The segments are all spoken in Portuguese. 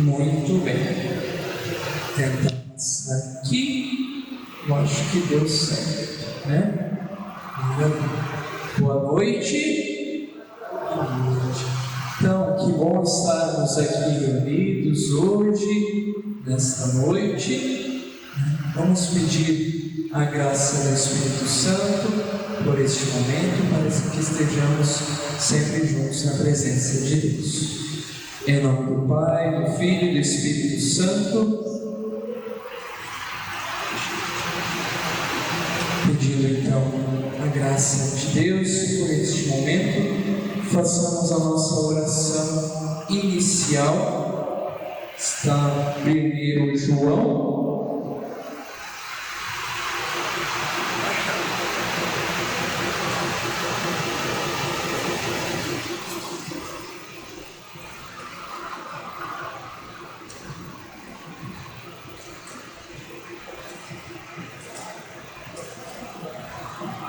Muito bem. Tenta passar aqui. Eu acho que deu certo, né? Boa noite. Boa noite. Então, que bom estarmos aqui reunidos hoje, nesta noite. Vamos pedir a graça do Espírito Santo por este momento, para que estejamos sempre juntos na presença de Deus. Em nome do Pai, do Filho e do Espírito Santo. Pedindo então a graça de Deus por este momento, façamos a nossa oração inicial. Está primeiro João.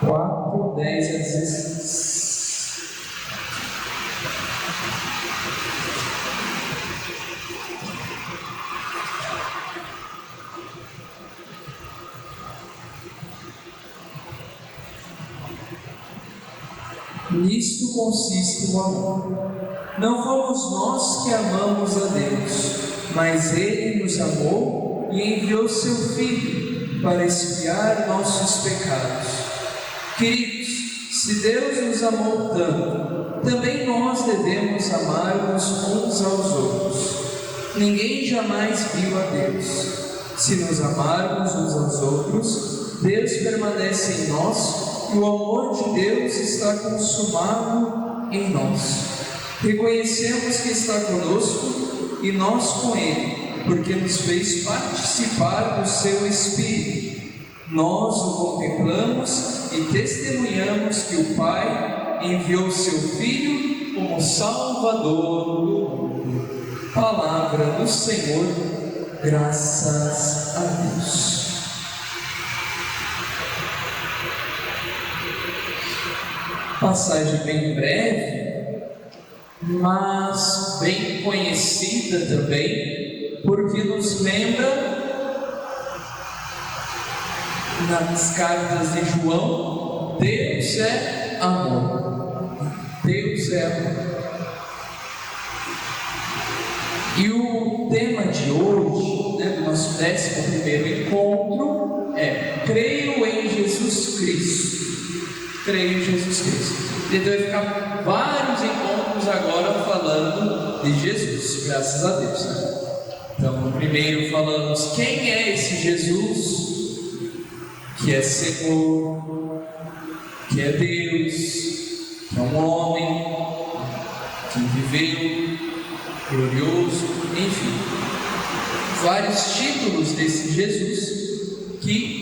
Quatro, 10 a 16. Nisto consiste o amor. Não fomos nós que amamos a Deus, mas Ele nos amou e enviou seu Filho para expiar nossos pecados. Queridos, se Deus nos amou tanto, também nós devemos amar-nos uns aos outros. Ninguém jamais viu a Deus. Se nos amarmos uns aos outros, Deus permanece em nós e o amor de Deus está consumado em nós. Reconhecemos que está conosco e nós com Ele, porque nos fez participar do seu Espírito. Nós o contemplamos e testemunhamos que o Pai enviou seu Filho como Salvador do mundo. Palavra do Senhor, graças a Deus. Passagem bem breve, mas bem conhecida também, porque nos lembra nas cartas de João: Deus é amor. Deus é amor. E o tema de hoje, do nosso 11º encontro, é: creio em Jesus Cristo. Creio em Jesus Cristo. Então vai ficar vários encontros agora falando de Jesus, graças a Deus, né? Então, primeiro falamos quem é esse Jesus, que é Senhor, que é Deus, que é um homem, que viveu glorioso, enfim, vários títulos desse Jesus que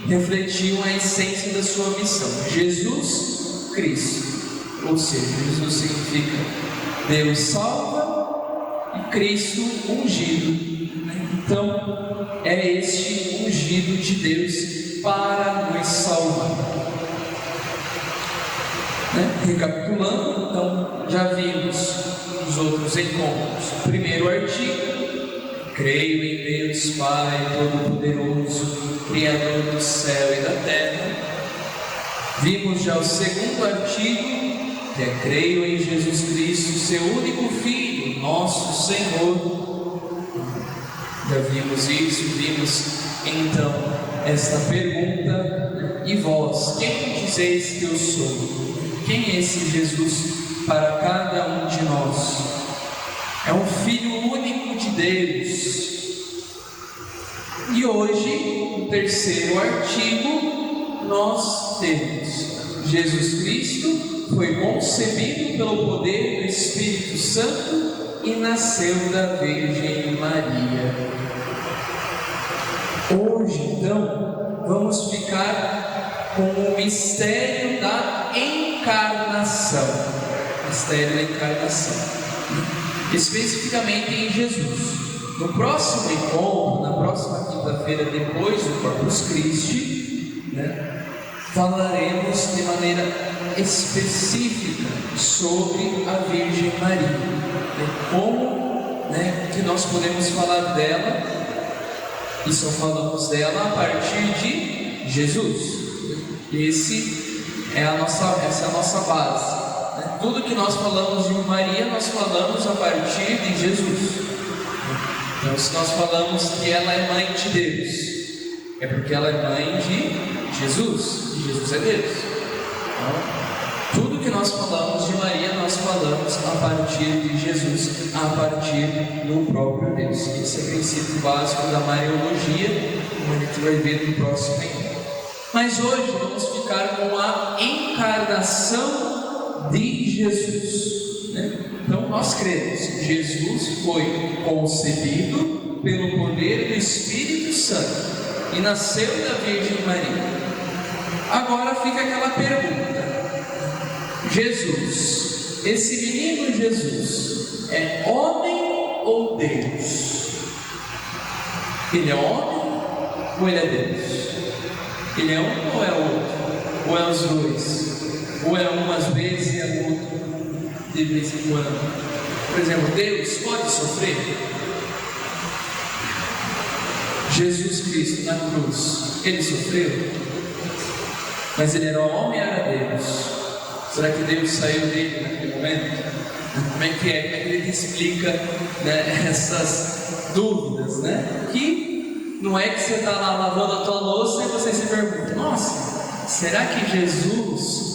refletiam a essência da sua missão. Jesus Cristo, ou seja, Jesus significa Deus salva e Cristo ungido. Então, é este ungido de Deus para nos salvar. Recapitulando, então, já vimos os outros encontros. O primeiro artigo: creio em Deus Pai Todo-Poderoso, Criador do céu e da terra. Vimos já o segundo artigo, que é: creio em Jesus Cristo, seu único Filho, nosso Senhor. Já vimos isso, vimos então esta pergunta: e vós, quem dizeis que eu sou? Quem é esse Jesus para cada um de nós? É um Filho único de Deus. E hoje, no terceiro artigo, nós temos: Jesus Cristo foi concebido pelo poder do Espírito Santo e nasceu da Virgem Maria. Hoje, então, vamos ficar com o mistério da encarnação. Mistério da encarnação. Especificamente em Jesus. No próximo encontro, na próxima quinta-feira, depois do Corpus Christi, falaremos de maneira específica sobre a Virgem Maria, como né, que nós podemos falar dela, e só falamos dela a partir de Jesus. Essa é a nossa base, né? Tudo que nós falamos de Maria, nós falamos a partir de Jesus. Então, se nós falamos que ela é mãe de Deus, é porque ela é mãe de Jesus, e Jesus é Deus. Então, tudo que nós falamos de Maria, nós falamos a partir de Jesus, a partir do próprio Deus. Esse é o princípio básico da Mariologia, como a gente vai ver no próximo encontro. Mas hoje vamos ficar com a encarnação de Jesus, né? Então nós cremos que Jesus foi concebido pelo poder do Espírito Santo e nasceu da Virgem Maria. Agora fica aquela pergunta: Jesus, esse menino Jesus, é homem ou Deus? Ele é homem ou ele é Deus? Ele é um ou é outro? Ou é os dois? Ou é um às vezes e é outro de vez em quando? Por exemplo, Deus pode sofrer? Jesus Cristo na cruz, ele sofreu? Mas ele era homem ou era Deus? Será que Deus saiu dele naquele momento? Como é que ele explica, né, essas dúvidas, né? Que não é que você está lá lavando a tua louça e você se pergunta: nossa, será que Jesus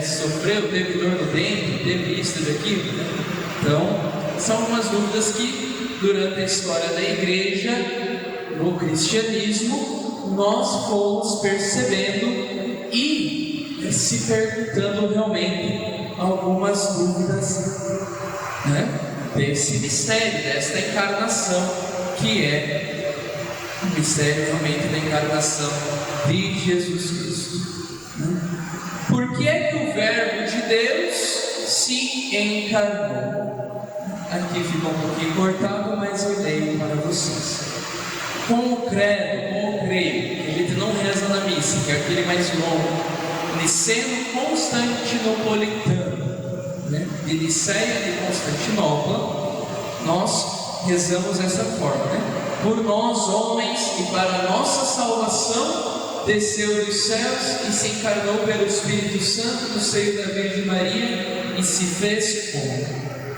sofreu, teve dor no dente, teve isso, teve aquilo, né? Então, são algumas dúvidas que durante a história da igreja, no cristianismo, nós fomos percebendo e se perguntando realmente algumas dúvidas, né, desse mistério, desta encarnação, que é o mistério realmente da encarnação de Jesus Cristo, né? Por que é que o Verbo de Deus se encarnou? Aqui ficou um pouquinho cortado, mas eu leio para vocês. Com o creio, que a gente não reza na missa, que é aquele mais longo, Niceno Constantinopolitano, né? De Niceia de Constantinopla, nós rezamos dessa forma, né? Por nós, homens, e para nossa salvação, desceu dos céus e se encarnou pelo Espírito Santo no seio da Virgem Maria e se fez homem.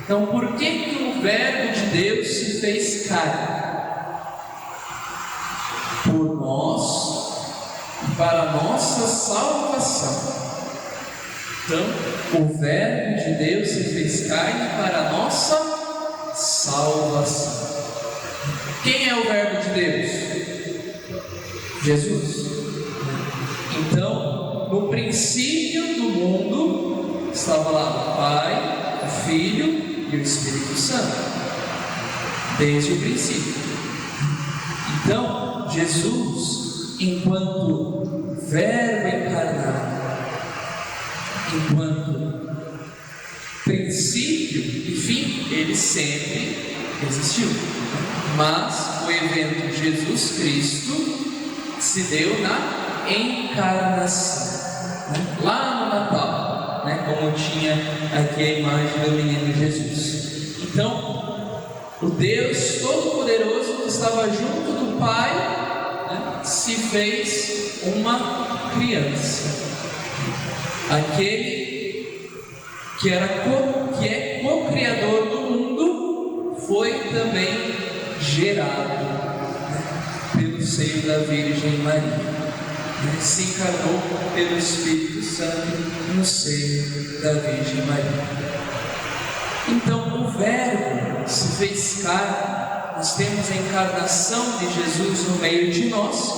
Então, por que o Verbo de Deus se fez carne? Por nós e para a nossa salvação. Então, o Verbo de Deus se fez carne para a nossa salvação. Quem é o Verbo de Deus? Jesus. Então, no princípio do mundo, estava lá o Pai, o Filho e o Espírito Santo, desde o princípio. Então, Jesus, enquanto Verbo encarnado, enquanto princípio e fim, ele sempre existiu. Mas o evento de Jesus Cristo se deu na encarnação, né? Lá no Natal, né? Como tinha aqui a imagem do menino Jesus. Então, o Deus Todo-Poderoso que estava junto do Pai, né, se fez uma criança. Aquele que é co-criador do mundo foi também gerado, né, pelo seio da Virgem Maria, né, se encarnou pelo Espírito Santo no seio da Virgem Maria. Então o Verbo se fez carne. Nós temos a encarnação de Jesus no meio de nós,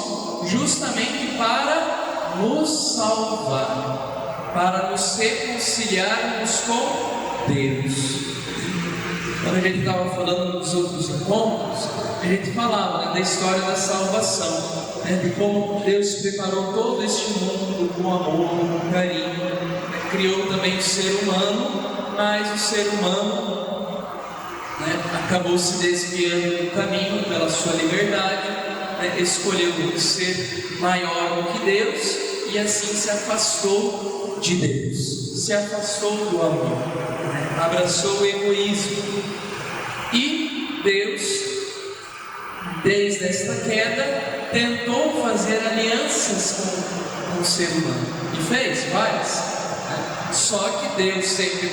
justamente para nos salvar, para nos reconciliarmos com Deus. Quando a gente estava falando dos outros encontros, a gente falava, né, da história da salvação, né, de como Deus preparou todo este mundo com amor, com carinho, né, criou também o ser humano, mas o ser humano, né, acabou se desviando do caminho pela sua liberdade, né, escolheu ser maior do que Deus e assim se afastou de Deus, se afastou do amor, né, abraçou o egoísmo. E Deus, desde esta queda, tentou fazer alianças com o ser humano, e fez várias, né? Só que Deus sempre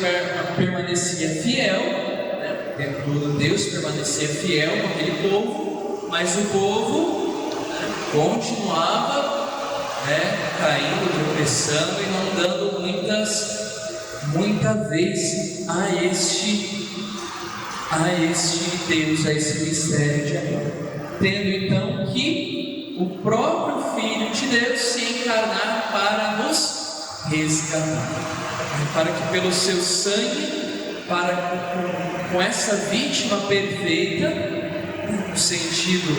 permanecia fiel, né? O tempo todo Deus permanecia fiel com aquele povo, mas o povo, né, continuava, né, caindo, tropeçando e não dando muita vez a este Deus, a esse mistério de amor, tendo então que o próprio Filho de Deus se encarnar para nos resgatar, para que pelo seu sangue, com essa vítima perfeita, no sentido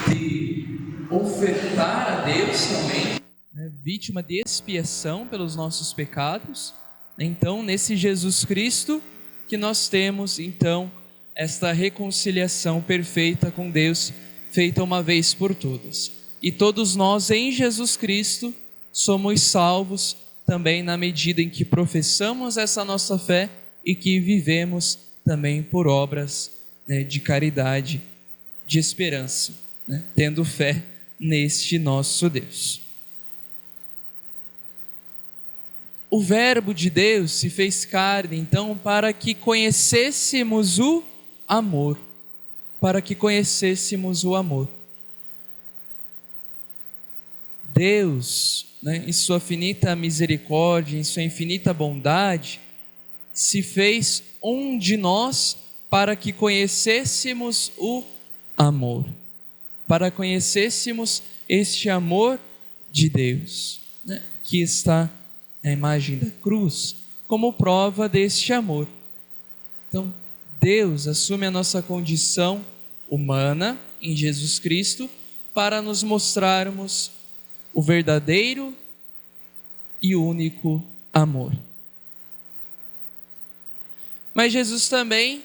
de ofertar a Deus também, né, vítima de expiação pelos nossos pecados. Então, nesse Jesus Cristo que nós temos então esta reconciliação perfeita com Deus, feita uma vez por todas. E todos nós em Jesus Cristo somos salvos também na medida em que professamos essa nossa fé e que vivemos também por obras, né, de caridade, de esperança, né, tendo fé neste nosso Deus. O Verbo de Deus se fez carne, então, para que conhecêssemos o amor. Para que conhecêssemos o amor. Deus, né, em sua infinita misericórdia, em sua infinita bondade, se fez um de nós para que conhecêssemos o amor. Para conhecêssemos este amor de Deus, né, que está a imagem da cruz, como prova deste amor. Então, Deus assume a nossa condição humana em Jesus Cristo para nos mostrarmos o verdadeiro e único amor. Mas Jesus também,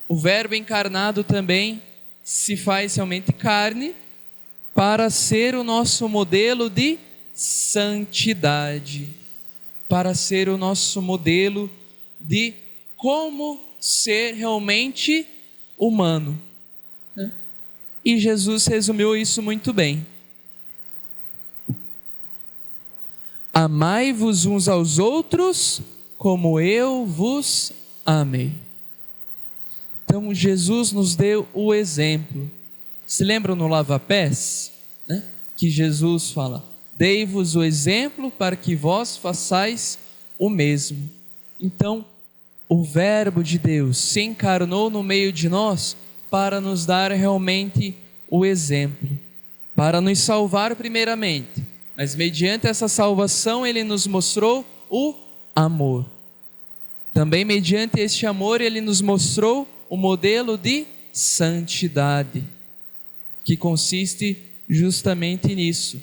o Verbo encarnado também, se faz realmente carne para ser o nosso modelo de santidade, para ser o nosso modelo de como ser realmente humano. E Jesus resumiu isso muito bem. Amai-vos uns aos outros como eu vos amei. Então Jesus nos deu o exemplo. Se lembram no lava-pés, né? Que Jesus fala: dei-vos o exemplo para que vós façais o mesmo. Então, o Verbo de Deus se encarnou no meio de nós para nos dar realmente o exemplo, para nos salvar primeiramente, mas mediante essa salvação Ele nos mostrou o amor. Também mediante este amor Ele nos mostrou o modelo de santidade, que consiste justamente nisso: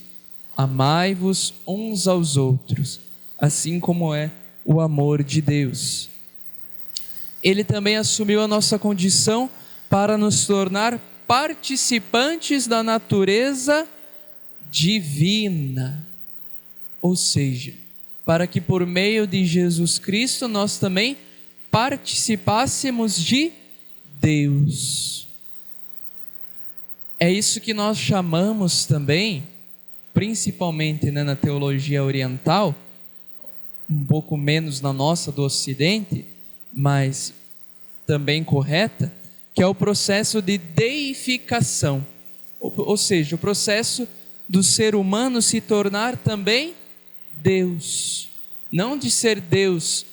amai-vos uns aos outros, assim como é o amor de Deus. Ele também assumiu a nossa condição para nos tornar participantes da natureza divina. Ou seja, para que por meio de Jesus Cristo nós também participássemos de Deus. É isso que nós chamamos também, principalmente, né, na teologia oriental, um pouco menos na nossa do Ocidente, mas também correta, que é o processo de deificação, ou seja, o processo do ser humano se tornar também Deus, não de ser Deus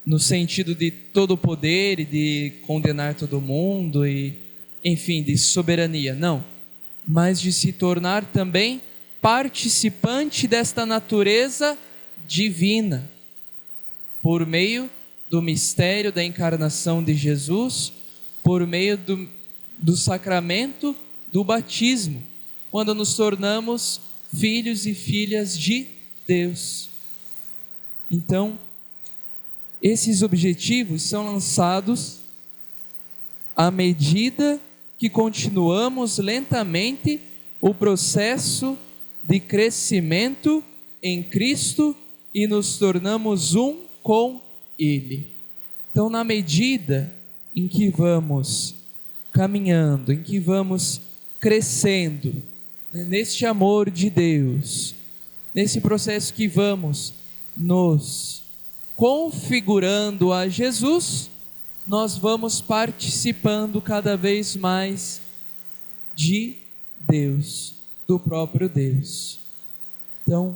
no sentido de todo poder e de condenar todo mundo e, enfim, de soberania, não, mas de se tornar também participante desta natureza divina, por meio do mistério da encarnação de Jesus, por meio do sacramento do batismo, quando nos tornamos filhos e filhas de Deus. Então, esses objetivos são lançados à medida que continuamos lentamente o processo de crescimento em Cristo e nos tornamos um com Ele. Então, na medida em que vamos caminhando, em que vamos crescendo, né, neste amor de Deus, nesse processo que vamos nos configurando a Jesus, nós vamos participando cada vez mais de Deus, do próprio Deus. Então,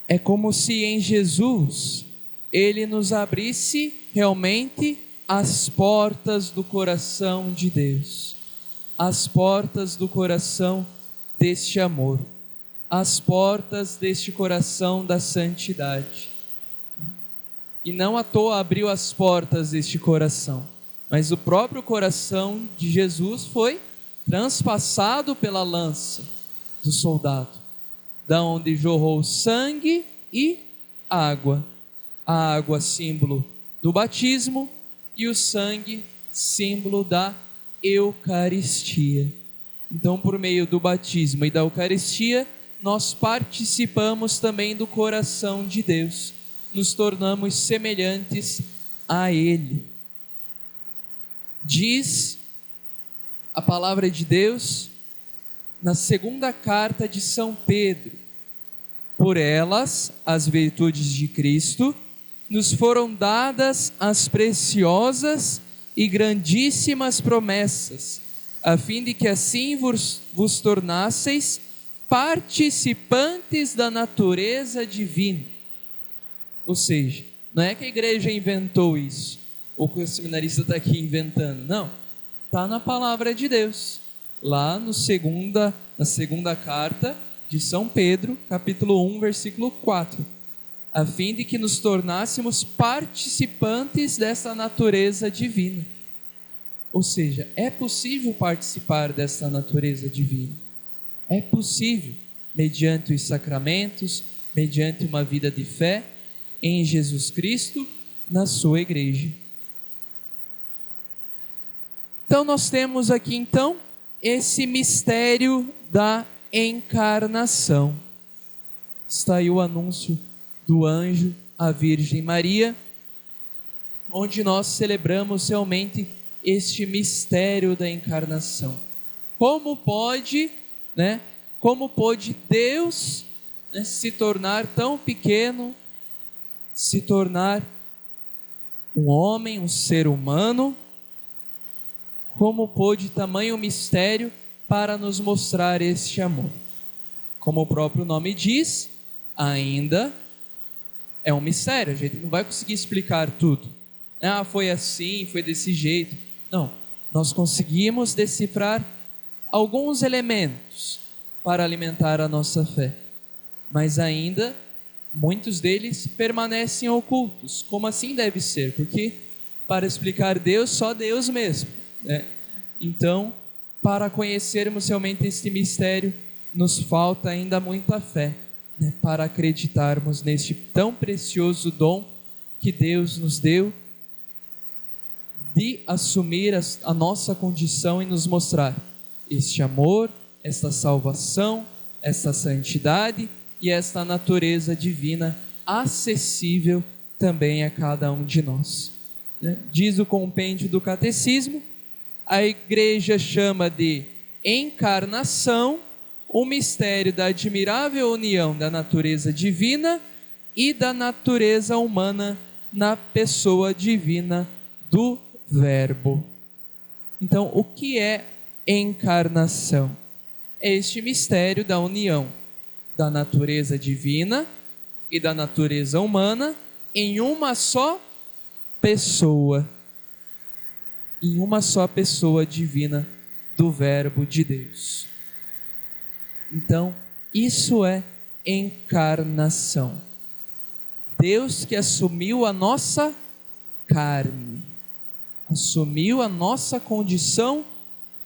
é como se em Jesus Ele nos abrisse realmente as portas do coração de Deus, as portas do coração deste amor, as portas deste coração da santidade. E não à toa abriu as portas deste coração, mas o próprio coração de Jesus foi transpassado pela lança do soldado, da onde jorrou sangue e água. A água símbolo do batismo e o sangue símbolo da Eucaristia. Então, por meio do batismo e da Eucaristia, nós participamos também do coração de Deus, nos tornamos semelhantes a Ele. Diz a palavra de Deus na segunda carta de São Pedro: por elas, as virtudes de Cristo, nos foram dadas as preciosas e grandíssimas promessas, a fim de que assim vos tornasseis participantes da natureza divina. Ou seja, não é que a igreja inventou isso, ou que o seminarista está aqui inventando, não. Está na palavra de Deus, lá na segunda carta de São Pedro, capítulo 1, versículo 4. A fim de que nos tornássemos participantes dessa natureza divina. Ou seja, é possível participar dessa natureza divina. É possível, mediante os sacramentos, mediante uma vida de fé em Jesus Cristo, na sua igreja. Então nós temos aqui esse mistério da encarnação. Está aí o anúncio do anjo à Virgem Maria, onde nós celebramos realmente este mistério da encarnação. Como pode Deus, se tornar tão pequeno, se tornar um homem, um ser humano? Como pôde tamanho mistério para nos mostrar este amor? Como o próprio nome diz, ainda é um mistério, a gente não vai conseguir explicar tudo. Foi assim, foi desse jeito. Não, nós conseguimos decifrar alguns elementos para alimentar a nossa fé, mas ainda muitos deles permanecem ocultos, como assim deve ser, porque para explicar Deus, só Deus mesmo, né? Então, para conhecermos realmente este mistério, nos falta ainda muita fé, né? Para acreditarmos neste tão precioso dom que Deus nos deu, de assumir a nossa condição e nos mostrar este amor, esta salvação, esta santidade e esta natureza divina acessível também a cada um de nós. Diz o compêndio do Catecismo, a igreja chama de encarnação o mistério da admirável união da natureza divina e da natureza humana na pessoa divina do Verbo. Então, o que é encarnação? É este mistério da união da natureza divina e da natureza humana em uma só pessoa, em uma só pessoa divina do Verbo de Deus. Então, isso é encarnação. Deus que assumiu a nossa carne, assumiu a nossa condição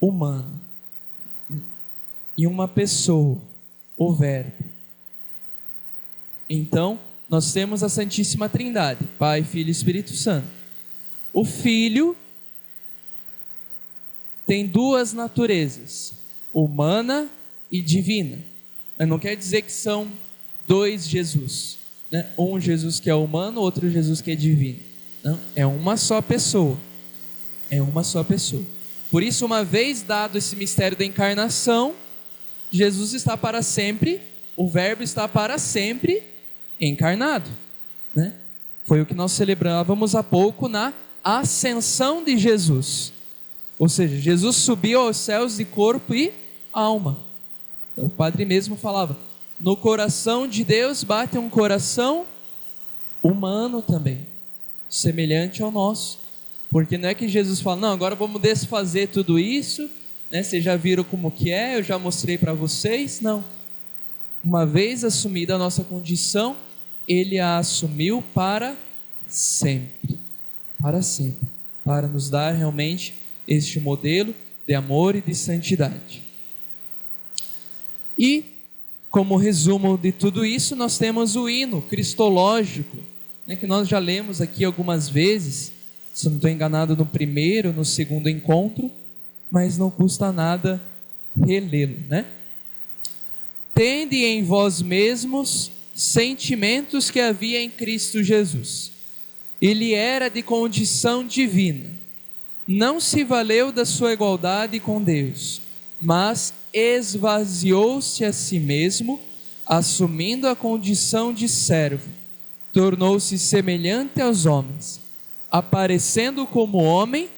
humana, em uma pessoa, o Verbo. Então, nós temos a Santíssima Trindade, Pai, Filho e Espírito Santo. O Filho tem duas naturezas, humana e divina. Mas não quer dizer que são dois Jesus, né? Um Jesus que é humano, outro Jesus que é divino. Não, é uma só pessoa. É uma só pessoa. Por isso, uma vez dado esse mistério da encarnação, Jesus está para sempre, o Verbo está para sempre encarnado, né? Foi o que nós celebrávamos há pouco na ascensão de Jesus. Ou seja, Jesus subiu aos céus de corpo e alma. Então, o Padre mesmo falava, no coração de Deus bate um coração humano também, semelhante ao nosso. Porque não é que Jesus fala, não, agora vamos desfazer tudo isso, né? Vocês já viram como que é, eu já mostrei para vocês. Não. Uma vez assumida a nossa condição, Ele a assumiu para sempre. Para sempre. Para nos dar realmente este modelo de amor e de santidade. E, como resumo de tudo isso, nós temos o hino cristológico, né, que nós já lemos aqui algumas vezes, se não estou enganado, no primeiro, no segundo encontro, mas não custa nada relê-lo, né? Tende em vós mesmos sentimentos que havia em Cristo Jesus. Ele era de condição divina, não se valeu da sua igualdade com Deus, mas esvaziou-se a si mesmo, assumindo a condição de servo, tornou-se semelhante aos homens. Aparecendo como homem,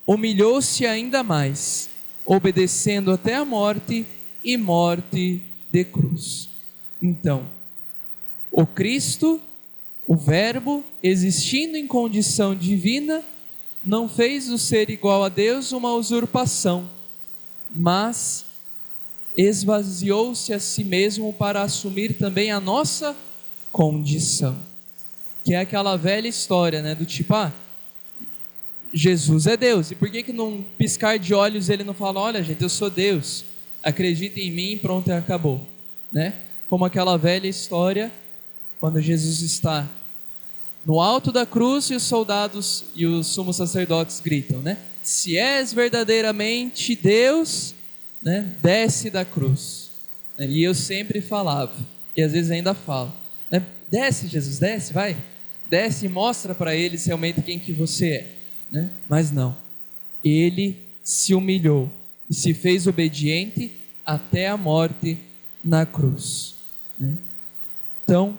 humilhou-se ainda mais, obedecendo até a morte e morte de cruz. Então, o Cristo, o Verbo, existindo em condição divina, não fez o ser igual a Deus uma usurpação, mas esvaziou-se a si mesmo para assumir também a nossa condição. Que é aquela velha história, né, do tipo, Jesus é Deus, e por que num piscar de olhos ele não fala, olha gente, eu sou Deus, acredita em mim, pronto, acabou, né? Como aquela velha história, quando Jesus está no alto da cruz e os soldados e os sumos sacerdotes gritam, né? Se és verdadeiramente Deus, né, desce da cruz. E eu sempre falava, e às vezes ainda falo, né? Desce Jesus, desce, vai, desce e mostra para eles realmente quem que você é. Né? Mas não, ele se humilhou e se fez obediente até a morte na cruz, né? Então,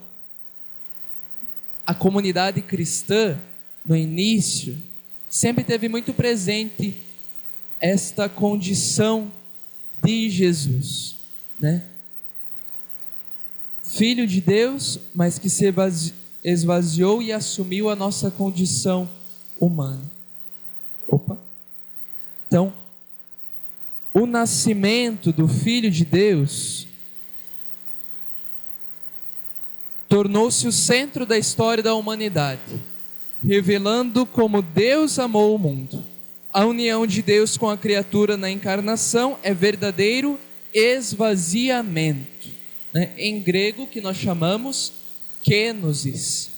a comunidade cristã no início sempre teve muito presente esta condição de Jesus, né? Filho de Deus, mas que se esvaziou e assumiu a nossa condição humana. Então, o nascimento do Filho de Deus tornou-se o centro da história da humanidade, revelando como Deus amou o mundo. A união de Deus com a criatura na encarnação é verdadeiro esvaziamento, né? Em grego, que nós chamamos kenosis.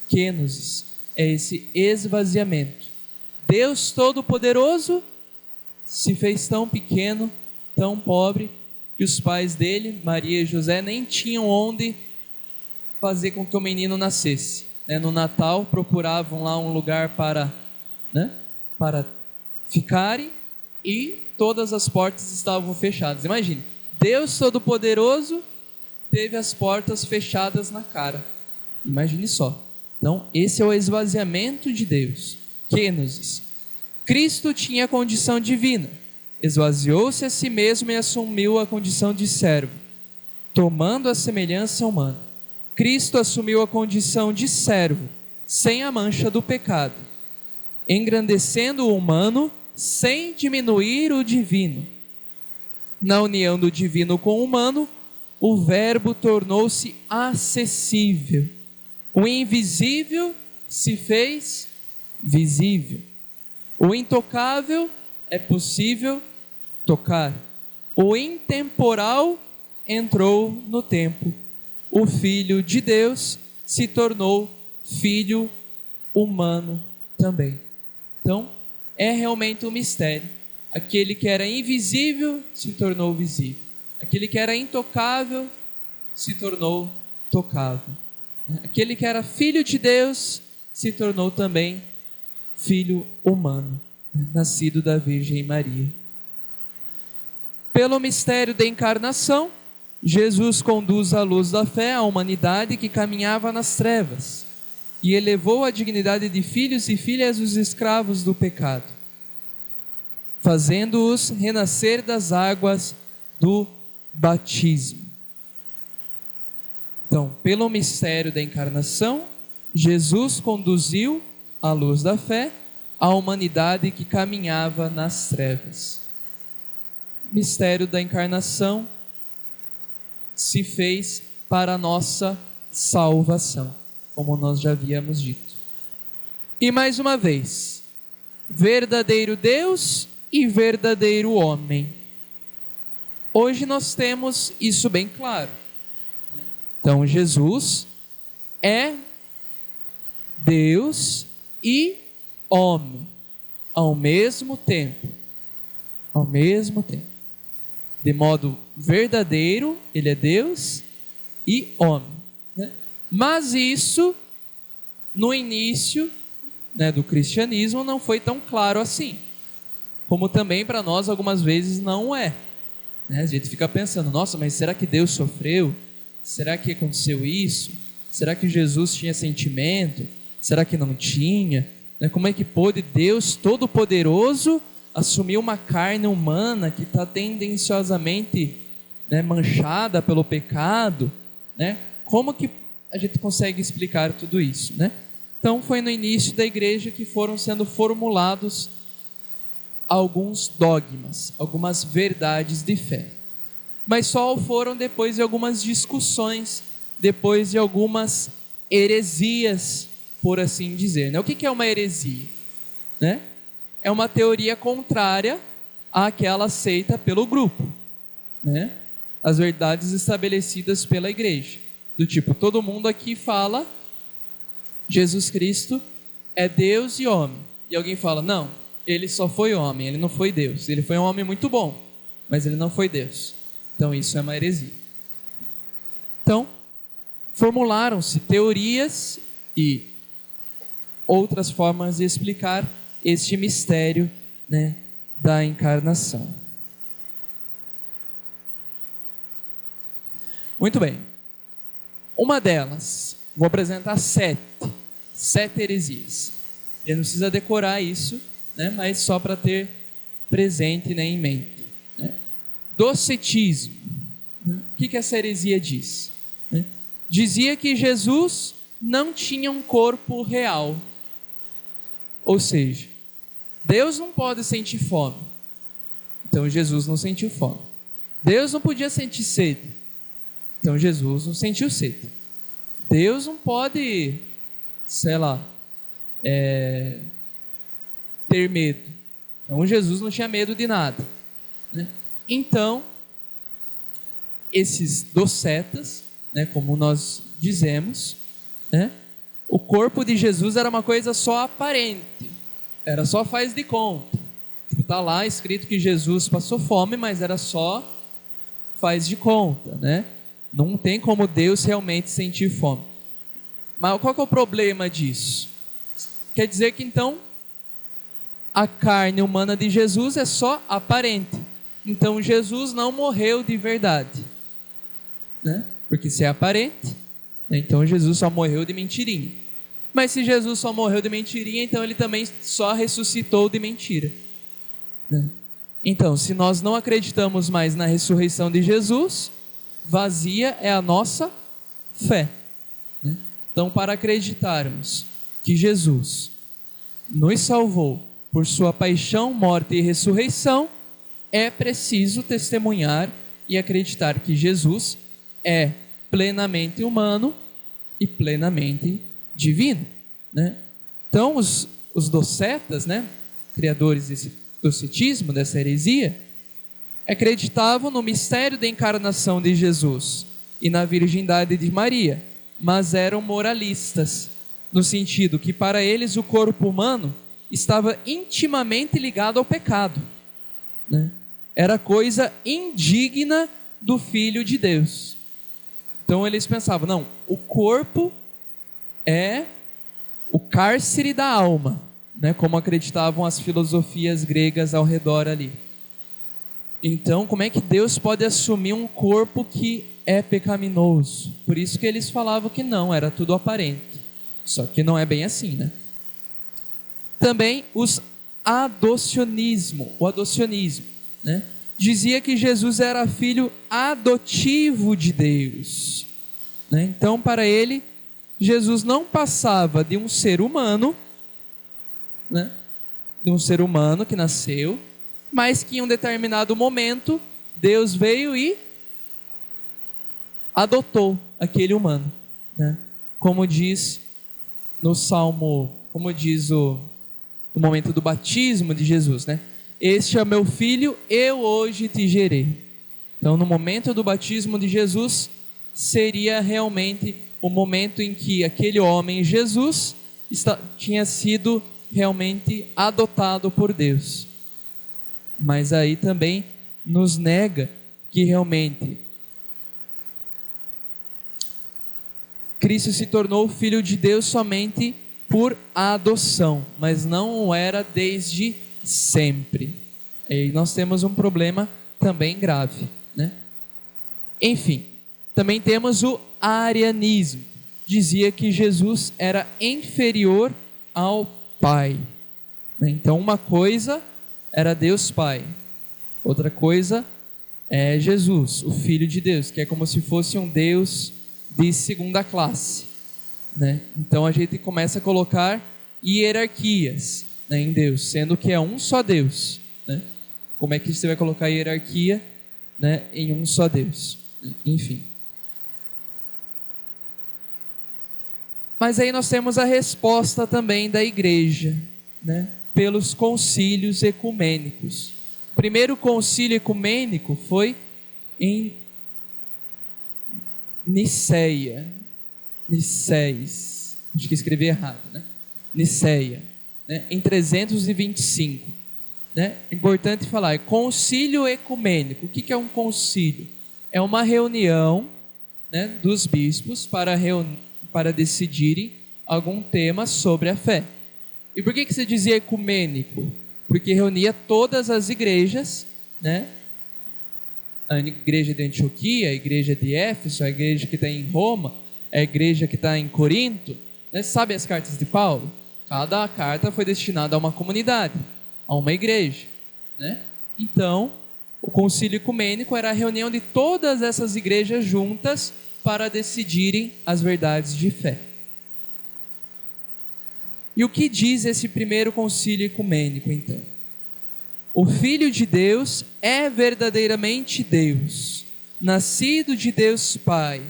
Kenosis é esse esvaziamento. Deus Todo-Poderoso se fez tão pequeno, tão pobre, que os pais dele, Maria e José, nem tinham onde fazer com que o menino nascesse, né? No Natal procuravam lá um lugar para, né, para ficarem, e todas as portas estavam fechadas. Imagine, Deus Todo-Poderoso teve as portas fechadas na cara. Imagine só. Então, esse é o esvaziamento de Deus. Kenosis. Cristo tinha a condição divina, esvaziou-se a si mesmo e assumiu a condição de servo, tomando a semelhança humana. Cristo assumiu a condição de servo, sem a mancha do pecado, engrandecendo o humano sem diminuir o divino. Na união do divino com o humano, o Verbo tornou-se acessível. O invisível se fez visível. O intocável é possível tocar. O intemporal entrou no tempo. O Filho de Deus se tornou filho humano também. Então, é realmente um mistério. Aquele que era invisível se tornou visível. Aquele que era intocável se tornou tocável. Aquele que era filho de Deus se tornou também Filho humano, nascido da Virgem Maria. Pelo mistério da encarnação, Jesus conduz a luz da fé à humanidade que caminhava nas trevas e elevou a dignidade de filhos e filhas dos escravos do pecado, fazendo-os renascer das águas do batismo. Então, pelo mistério da encarnação, Jesus conduziu a luz da fé à humanidade que caminhava nas trevas. Mistério da encarnação se fez para a nossa salvação, como nós já havíamos dito. E mais uma vez, verdadeiro Deus e verdadeiro homem. Hoje nós temos isso bem claro. Então, Jesus é Deus e homem ao mesmo tempo. Ao mesmo tempo. De modo verdadeiro, ele é Deus e homem. Mas isso, no início do cristianismo, não foi tão claro assim. Como também para nós algumas vezes não é. A gente fica pensando, nossa, mas será que Deus sofreu? Será que aconteceu isso? Será que Jesus tinha sentimento? Será que não tinha? Como é que pôde Deus Todo-Poderoso assumir uma carne humana que está tendenciosamente manchada pelo pecado? Como que a gente consegue explicar tudo isso? Então foi no início da igreja que foram sendo formulados alguns dogmas, algumas verdades de fé. Mas só foram depois de algumas discussões, depois de algumas heresias, por assim dizer. O que é uma heresia? É uma teoria contrária àquela aceita pelo grupo. As verdades estabelecidas pela igreja. Do tipo, todo mundo aqui fala Jesus Cristo é Deus e homem. E alguém fala, não, ele só foi homem, ele não foi Deus. Ele foi um homem muito bom, mas ele não foi Deus. Então isso é uma heresia. Então, formularam-se teorias e outras formas de explicar este mistério da encarnação. Muito bem. Uma delas, vou apresentar sete heresias. Ele não precisa decorar isso, mas só para ter presente em mente. Docetismo. O que essa heresia diz? Dizia que Jesus não tinha um corpo real. Ou seja, Deus não pode sentir fome. Então Jesus não sentiu fome. Deus não podia sentir sede. Então Jesus não sentiu sede. Deus não pode, ter medo. Então Jesus não tinha medo de nada. Então, esses docetas, como nós dizemos, o corpo de Jesus era uma coisa só aparente, era só faz de conta. Está lá escrito que Jesus passou fome, mas era só faz de conta, Não tem como Deus realmente sentir fome. Mas qual que é o problema disso? Quer dizer que então a carne humana de Jesus é só aparente. Então Jesus não morreu de verdade, Porque se é aparente, então Jesus só morreu de mentirinha. Mas se Jesus só morreu de mentirinha, então ele também só ressuscitou de mentira. Então, se nós não acreditamos mais na ressurreição de Jesus, vazia é a nossa fé. Então, para acreditarmos que Jesus nos salvou por sua paixão, morte e ressurreição, é preciso testemunhar e acreditar que Jesus é plenamente humano e plenamente divino. Então, os docetas, criadores desse docetismo, dessa heresia, acreditavam no mistério da encarnação de Jesus e na virgindade de Maria, mas eram moralistas, no sentido que para eles o corpo humano estava intimamente ligado ao pecado, Era coisa indigna do Filho de Deus. Então eles pensavam, não, o corpo é o cárcere da alma, né, como acreditavam as filosofias gregas ao redor ali. Então, como é que Deus pode assumir um corpo que é pecaminoso? Por isso que eles falavam que não, era tudo aparente. Só que não é bem assim, né? Também o adocionismo, né? Dizia que Jesus era filho adotivo de Deus, né? Então, para ele, Jesus não passava de um ser humano, né? De um ser humano que nasceu, mas que em um determinado momento Deus veio e adotou aquele humano, né? Como diz no Salmo, como diz no momento do batismo de Jesus, né? Este é meu filho, eu hoje te gerei. Então, no momento do batismo de Jesus, seria realmente o momento em que aquele homem, Jesus, tinha sido realmente adotado por Deus. Mas aí também nos nega que realmente Cristo se tornou filho de Deus somente por adoção, mas não o era desde sempre. E nós temos um problema também grave, né? Enfim, também temos o arianismo. Dizia que Jesus era inferior ao Pai. Então, uma coisa era Deus Pai, outra coisa é Jesus, o Filho de Deus, que é como se fosse um Deus de segunda classe, né? Então a gente começa a colocar hierarquias, né, em Deus, sendo que é um só Deus, né? Como é que você vai colocar hierarquia, né, em um só Deus? Enfim. Mas aí nós temos a resposta também da igreja, né, pelos concílios ecumênicos. O primeiro concílio ecumênico foi em Niceia, acho que escrevi errado, né? Niceia, né? Em 325, né? Importante falar, concílio ecumênico. O que é um concílio? É uma reunião, né, dos bispos para decidirem algum tema sobre a fé. E por que se dizia ecumênico? Porque reunia todas as igrejas, né? A igreja de Antioquia, a igreja de Éfeso, a igreja que está em Roma, a igreja que está em Corinto, né? Sabe as cartas de Paulo? Cada carta foi destinada a uma comunidade, a uma igreja, né? Então, o concílio ecumênico era a reunião de todas essas igrejas juntas para decidirem as verdades de fé. E o que diz esse primeiro concílio ecumênico, então? O Filho de Deus é verdadeiramente Deus, nascido de Deus Pai,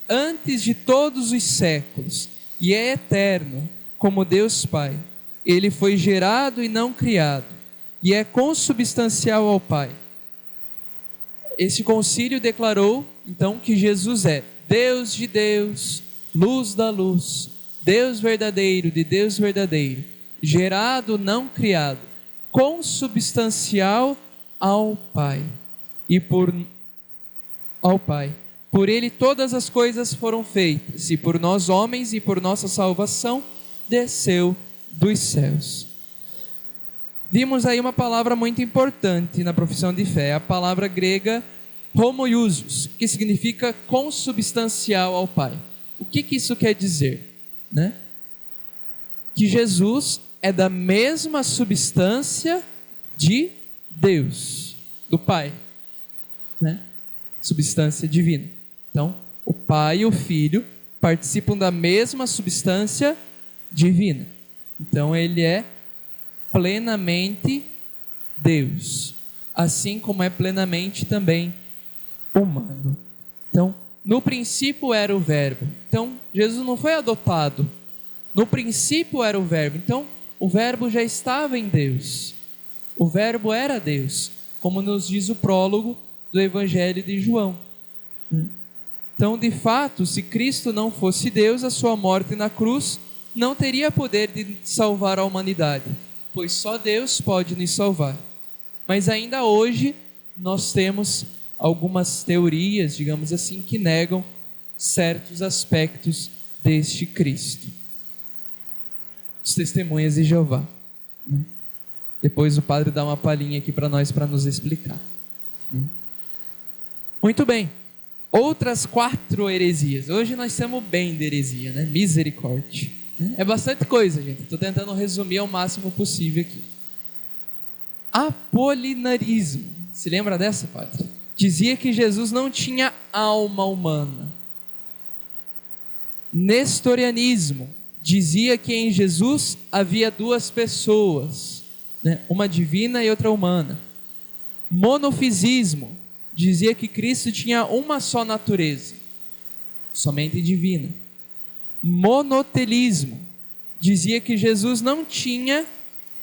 antes de todos os séculos, e é eterno, como Deus Pai. Ele foi gerado e não criado, e é consubstancial ao Pai. Esse concílio declarou, então, que Jesus é Deus de Deus, luz da luz, Deus verdadeiro de Deus verdadeiro, gerado, não criado, consubstancial ao Pai. Ao Pai. Por ele todas as coisas foram feitas, e por nós homens e por nossa salvação desceu dos céus. Vimos aí uma palavra muito importante na profissão de fé, a palavra grega homoiousios, que significa consubstancial ao Pai. O que isso quer dizer? Né? Que Jesus é da mesma substância de Deus, do Pai, né? Substância divina. Então, o Pai e o Filho participam da mesma substância divina. Então, ele é plenamente Deus, assim como é plenamente também humano. Então, no princípio era o Verbo. Então, Jesus não foi adotado. No princípio era o Verbo. Então, o Verbo já estava em Deus. O Verbo era Deus, como nos diz o prólogo do Evangelho de João. Então, de fato, se Cristo não fosse Deus, a sua morte na cruz não teria poder de salvar a humanidade, pois só Deus pode nos salvar. Mas ainda hoje nós temos algumas teorias, digamos assim, que negam certos aspectos deste Cristo. Os testemunhas de Jeová. Depois o padre dá uma palhinha aqui para nós, para nos explicar. Muito bem. Outras 4 heresias. Hoje nós estamos bem de heresia, né? Misericórdia. É bastante coisa, gente. Estou tentando resumir ao máximo possível aqui. Apolinarismo. Se lembra dessa, padre? Dizia que Jesus não tinha alma humana. Nestorianismo. Dizia que em Jesus havia 2 pessoas, né? Uma divina e outra humana. Monofisismo. Dizia que Cristo tinha uma só natureza, somente divina. Monotelismo. Dizia que Jesus não tinha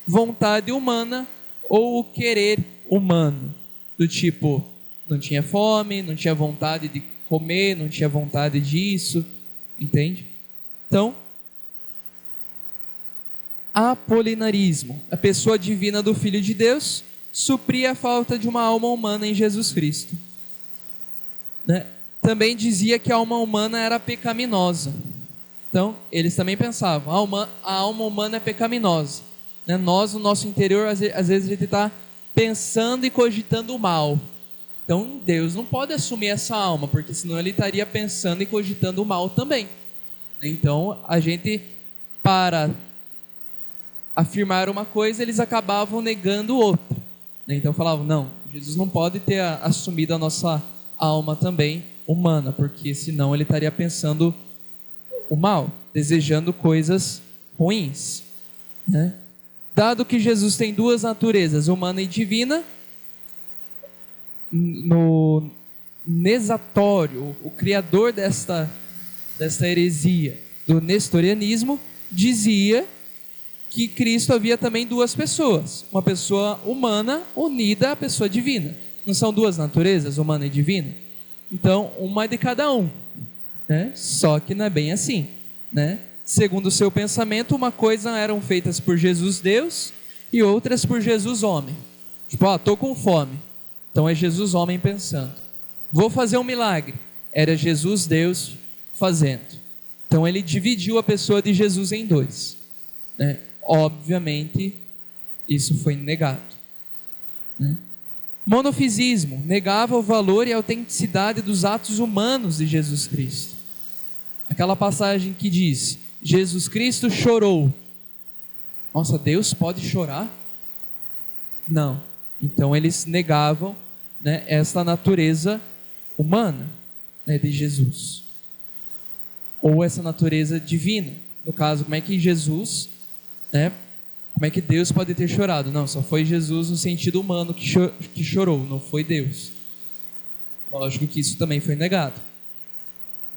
vontade humana ou o querer humano. Do tipo, não tinha fome, não tinha vontade de comer, não tinha vontade disso. Entende? Então, apolinarismo. A pessoa divina do Filho de Deus supria a falta de uma alma humana em Jesus Cristo, né? Também dizia que a alma humana era pecaminosa. Então, eles também pensavam, a alma humana é pecaminosa, né? Nós, no nosso interior, às vezes a gente está pensando e cogitando o mal. Então, Deus não pode assumir essa alma, porque senão ele estaria pensando e cogitando o mal também. Então, a gente, para afirmar uma coisa, eles acabavam negando outra. Então falavam, não, Jesus não pode ter assumido a nossa alma também humana, porque senão ele estaria pensando o mal, desejando coisas ruins, né? Dado que Jesus tem 2 naturezas, humana e divina, no Nesatório, o criador desta heresia do nestorianismo, dizia que Cristo havia também 2 pessoas, uma pessoa humana unida à pessoa divina. Não são 2 naturezas, humana e divina? Então, uma é de cada um, né? Só que não é bem assim, né? Segundo o seu pensamento, uma coisa eram feitas por Jesus Deus e outras por Jesus homem. Tipo, estou com fome. Então é Jesus homem pensando. Vou fazer um milagre. Era Jesus Deus fazendo. Então ele dividiu a pessoa de Jesus em 2, né? Obviamente, isso foi negado, né? Monofisismo. Negava o valor e a autenticidade dos atos humanos de Jesus Cristo. Aquela passagem que diz, Jesus Cristo chorou. Nossa, Deus pode chorar? Não. Então eles negavam, né, essa natureza humana, né, de Jesus. Ou essa natureza divina. No caso, como é que Jesus, né, como é que Deus pode ter chorado? Não, só foi Jesus no sentido humano que chorou, não foi Deus. Lógico que isso também foi negado.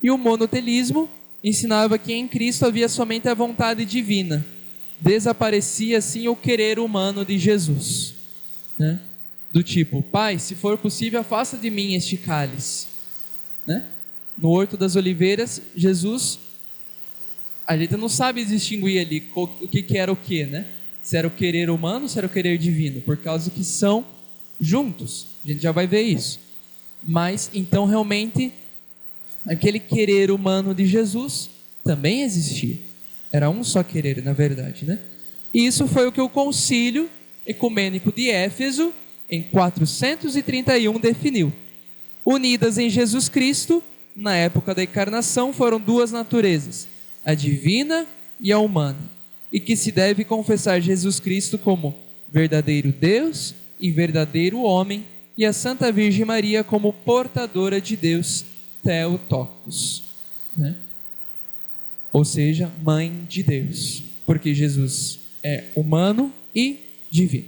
E o monotelismo ensinava que em Cristo havia somente a vontade divina. Desaparecia assim o querer humano de Jesus, né? Do tipo, Pai, se for possível, afasta de mim este cálice, né? No Horto das Oliveiras, Jesus, a gente não sabe distinguir ali o que era o que, né? Se era o querer humano, se era o querer divino, por causa que são juntos. A gente já vai ver isso. Mas, então, realmente, aquele querer humano de Jesus também existia. Era um só querer, na verdade, né? E isso foi o que o Concílio Ecumênico de Éfeso, em 431, definiu. Unidas em Jesus Cristo, na época da encarnação, foram 2 naturezas, a divina e a humana, e que se deve confessar Jesus Cristo como verdadeiro Deus e verdadeiro homem, e a Santa Virgem Maria como portadora de Deus, Theotokos, né? Ou seja, mãe de Deus, porque Jesus é humano e divino.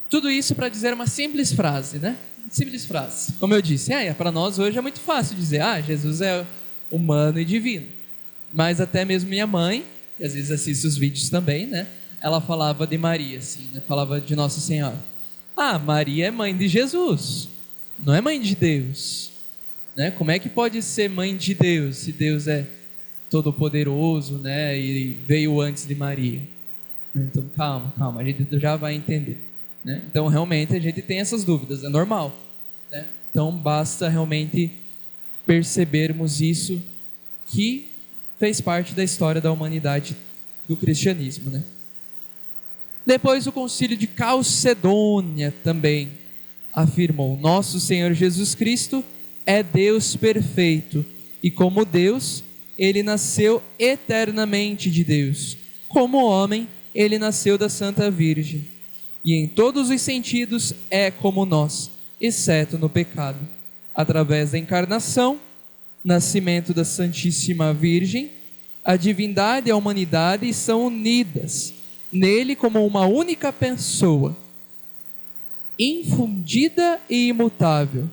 Tudo isso para dizer uma simples frase, né? Simples frase. Como eu disse, para nós hoje é muito fácil dizer, Jesus é humano e divino. Mas até mesmo minha mãe, que às vezes assiste os vídeos também, né? Ela falava de Maria, assim, né? Falava de Nossa Senhora. Maria é mãe de Jesus, não é mãe de Deus, né? Como é que pode ser mãe de Deus, se Deus é todo-poderoso, né? E veio antes de Maria? Então, calma, a gente já vai entender, né? Então, realmente, a gente tem essas dúvidas, é normal, né? Então, basta realmente percebermos isso, que fez parte da história da humanidade, do cristianismo, né? Depois o concílio de Calcedônia também afirmou: nosso Senhor Jesus Cristo é Deus perfeito, e como Deus, ele nasceu eternamente de Deus. Como homem, ele nasceu da Santa Virgem, e em todos os sentidos é como nós, exceto no pecado. Através da encarnação, nascimento da Santíssima Virgem, a divindade e a humanidade são unidas nele como uma única pessoa, infundida e imutável,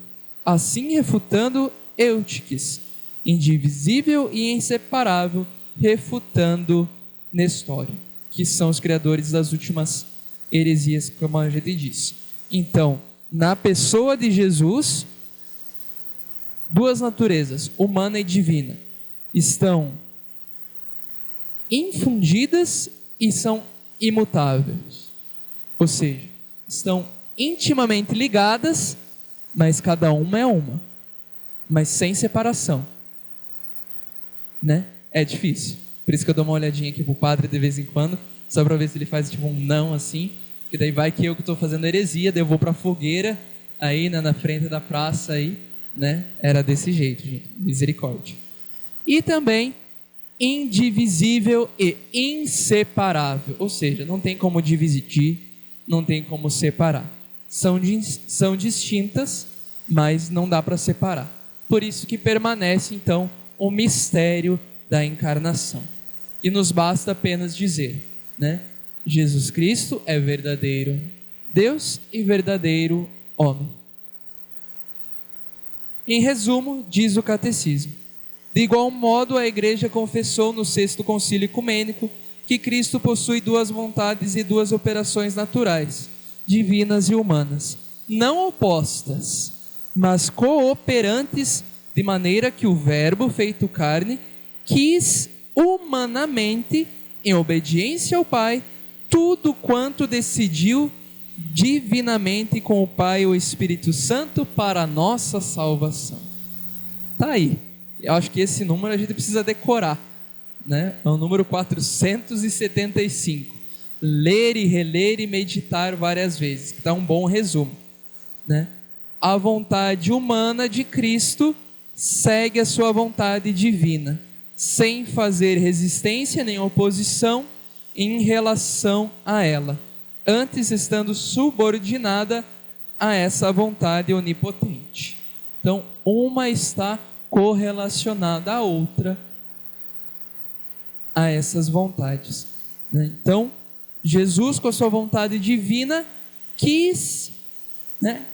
assim refutando Eutiques, indivisível e inseparável, refutando Nestório, que são os criadores das últimas heresias, como a gente disse. Então, na pessoa de Jesus, duas naturezas, humana e divina, estão infundidas e são imutáveis, ou seja, estão intimamente ligadas, mas cada uma é uma, mas sem separação, né? É difícil, por isso que eu dou uma olhadinha aqui pro padre de vez em quando, só para ver se ele faz tipo um não assim, que daí vai que eu que estou fazendo heresia, daí eu vou para a fogueira aí na frente da praça aí, né? Era desse jeito, gente, misericórdia. E também indivisível e inseparável, ou seja, não tem como dividir, não tem como separar. São distintas, mas não dá para separar. Por isso que permanece então o mistério da encarnação. E nos basta apenas dizer, né? Jesus Cristo é verdadeiro Deus e verdadeiro homem. Em resumo, diz o catecismo: de igual modo, a Igreja confessou no Sexto Concílio Ecumênico que Cristo possui duas vontades e duas operações naturais, divinas e humanas, não opostas, mas cooperantes, de maneira que o Verbo feito carne quis humanamente, em obediência ao Pai, tudo quanto decidiu divinamente com o Pai e o Espírito Santo para a nossa salvação. Está aí. Eu acho que esse número a gente precisa decorar, né? É o número 475. Ler e reler e meditar várias vezes, que dá um bom resumo, né? A vontade humana de Cristo segue a sua vontade divina, sem fazer resistência nem oposição em relação a ela, antes estando subordinada a essa vontade onipotente. Então, uma está correlacionada à outra, a essas vontades, né? Então, Jesus, com a sua vontade divina, quis, né,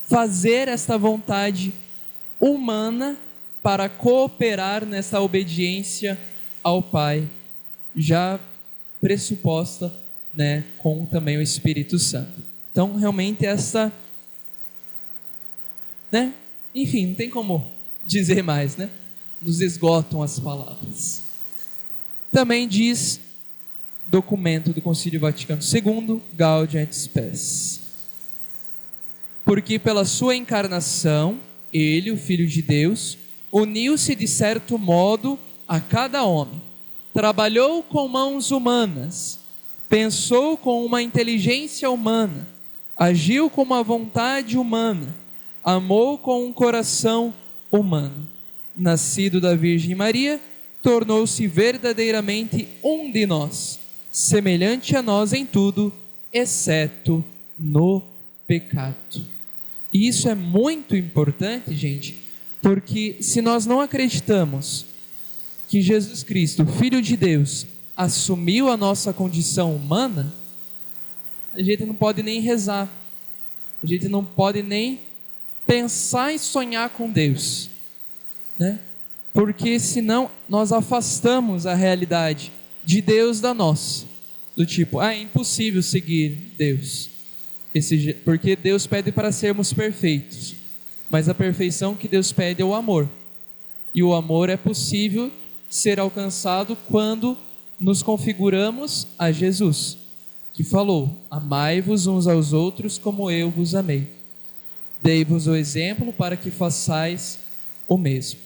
fazer esta vontade humana para cooperar nessa obediência ao Pai, já pressuposta, né, com também o Espírito Santo. Então, realmente essa, né, enfim, não tem como dizer mais, né? Nos esgotam as palavras. Também diz documento do Concílio Vaticano II, Gaudium et Spes: porque pela sua encarnação, ele, o Filho de Deus, uniu-se de certo modo a cada homem, trabalhou com mãos humanas, pensou com uma inteligência humana, agiu com uma vontade humana, amou com um coração humano. Nascido da Virgem Maria, tornou-se verdadeiramente um de nós, semelhante a nós em tudo, exceto no pecado. E isso é muito importante, gente, porque se nós não acreditamos que Jesus Cristo, Filho de Deus, assumiu a nossa condição humana, a gente não pode nem rezar, a gente não pode nem pensar e sonhar com Deus, né? Porque senão nós afastamos a realidade de Deus da nossa, do tipo, é impossível seguir Deus, porque Deus pede para sermos perfeitos, mas a perfeição que Deus pede é o amor, e o amor é possível ser alcançado quando nos configuramos a Jesus, que falou: amai-vos uns aos outros como eu vos amei, dei-vos o exemplo para que façais o mesmo.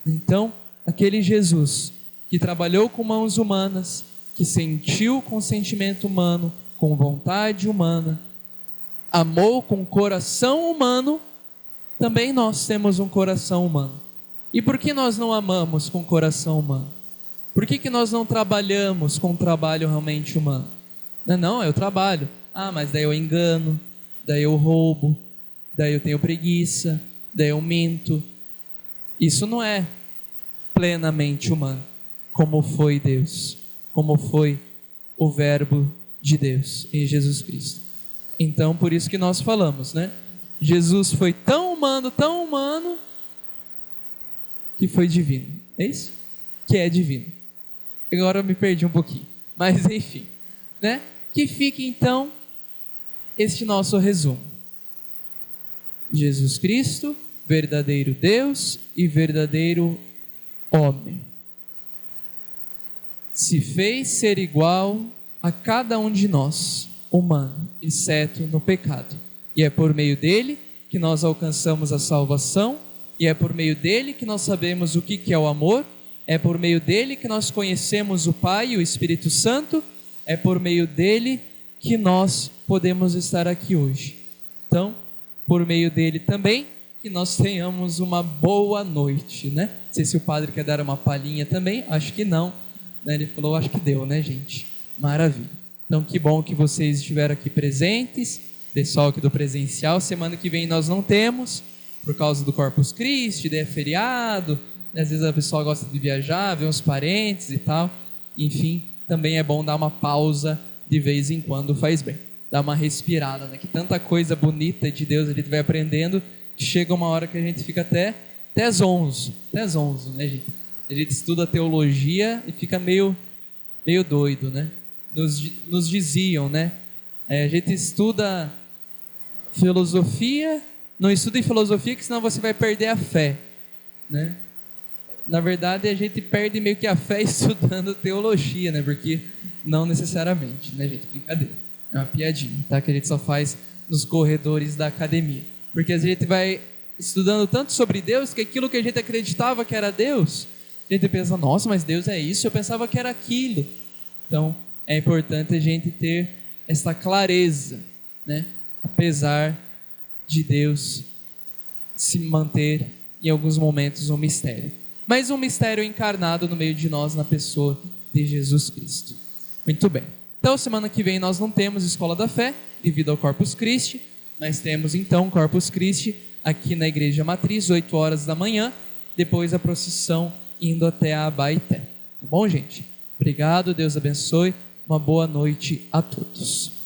Então, aquele Jesus que trabalhou com mãos humanas, que sentiu com sentimento humano com vontade humana, amou com coração humano, também nós temos um coração humano. E por que nós não amamos com coração humano? Por que nós não trabalhamos com um trabalho realmente humano? Não, eu trabalho. Mas daí eu engano, daí eu roubo, daí eu tenho preguiça, daí eu minto. Isso não é plenamente humano, como foi Deus, como foi o Verbo de Deus em Jesus Cristo. Então, por isso que nós falamos, né? Jesus foi tão humano, que foi divino. É isso? Que é divino. Agora eu me perdi um pouquinho. Mas enfim, né? Que fique então este nosso resumo. Jesus Cristo, verdadeiro Deus e verdadeiro homem, se fez ser igual a cada um de nós, humano, exceto no pecado. E é por meio dele que nós alcançamos a salvação, e é por meio dele que nós sabemos o que é o amor, é por meio dele que nós conhecemos o Pai e o Espírito Santo, é por meio dele que nós podemos estar aqui hoje. Então, por meio dele também, que nós tenhamos uma boa noite, né? Não sei se o padre quer dar uma palhinha também, acho que não, né? Ele falou, acho que deu, né, gente? Maravilha. Então, que bom que vocês estiveram aqui presentes, pessoal aqui do presencial. Semana que vem nós não temos, por causa do Corpus Christi, daí é feriado, às vezes a pessoa gosta de viajar, ver uns parentes e tal. Enfim, também é bom dar uma pausa de vez em quando, faz bem. Dar uma respirada, né? Que tanta coisa bonita de Deus a gente vai aprendendo, que chega uma hora que a gente fica até zonzo, né, gente? A gente estuda teologia e fica meio doido, né? Nos diziam, né? A gente estuda filosofia, não estuda em filosofia, que senão você vai perder a fé, né? Na verdade, a gente perde meio que a fé estudando teologia, né? Porque não necessariamente, né, gente? Brincadeira. É uma piadinha, tá? Que a gente só faz nos corredores da academia. Porque a gente vai estudando tanto sobre Deus, que aquilo que a gente acreditava que era Deus, a gente pensa, nossa, mas Deus é isso, eu pensava que era aquilo. Então, é importante a gente ter essa clareza, né? Apesar de Deus se manter em alguns momentos um mistério. Mas um mistério encarnado no meio de nós, na pessoa de Jesus Cristo. Muito bem. Então, semana que vem nós não temos Escola da Fé, devido ao Corpus Christi. Nós temos então Corpus Christi aqui na Igreja Matriz, 8 horas da manhã. Depois a procissão indo até a Abaeté. Tá bom, gente? Obrigado, Deus abençoe. Uma boa noite a todos.